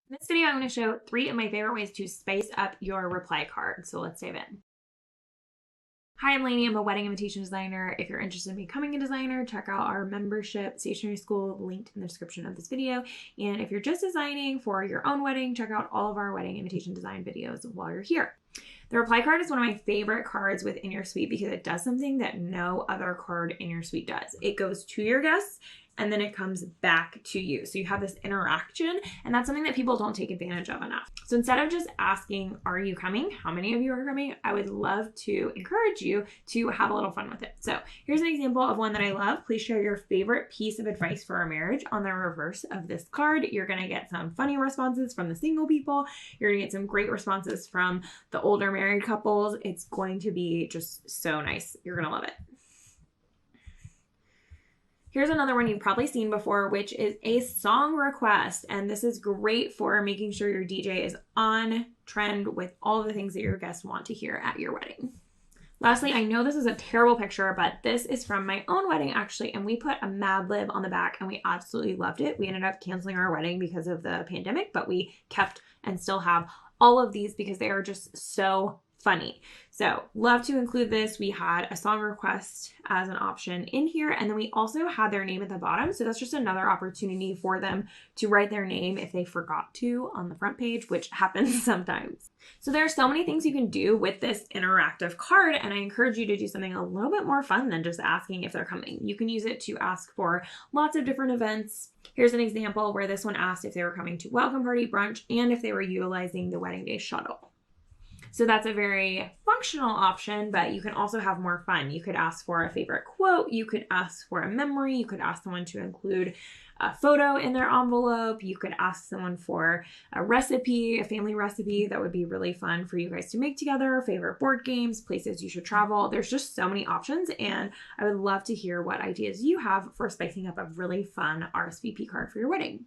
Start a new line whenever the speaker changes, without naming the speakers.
In this video, I'm going to show 3 of my favorite ways to spice up your reply card. So let's dive in. Hi, I'm Laney. I'm a wedding invitation designer. If you're interested in becoming a designer, check out our membership stationery school linked in the description of this video. And if you're just designing for your own wedding, check out all of our wedding invitation design videos while you're here. The reply card is one of my favorite cards within your suite because it does something that no other card in your suite does. It goes to your guests and then it comes back to you. So you have this interaction, and that's something that people don't take advantage of enough. So instead of just asking, are you coming? How many of you are coming? I would love to encourage you to have a little fun with it. So here's an example of one that I love. Please share your favorite piece of advice for our marriage. On the reverse of this card, you're gonna get some funny responses from the single people. You're gonna get some great responses from the older married couples. It's going to be just so nice. You're gonna love it. Here's another one you've probably seen before, which is a song request. And this is great for making sure your DJ is on trend with all the things that your guests want to hear at your wedding. Lastly, I know this is a terrible picture, but this is from my own wedding actually, and we put a Mad Lib on the back and we absolutely loved it. We ended up canceling our wedding because of the pandemic, but we kept and still have all of these because they are just so funny. So love to include this. We had a song request as an option in here, and then we also had their name at the bottom. So that's just another opportunity for them to write their name if they forgot to on the front page, which happens sometimes. So there are so many things you can do with this interactive card, and I encourage you to do something a little bit more fun than just asking if they're coming. You can use it to ask for lots of different events. Here's an example where this one asked if they were coming to welcome party, brunch, and if they were utilizing the wedding day shuttle. So that's a very functional option, but you can also have more fun. You could ask for a favorite quote. You could ask for a memory. You could ask someone to include a photo in their envelope. You could ask someone for a recipe, a family recipe that would be really fun for you guys to make together, favorite board games, places you should travel. There's just so many options, and I would love to hear what ideas you have for spicing up a really fun RSVP card for your wedding.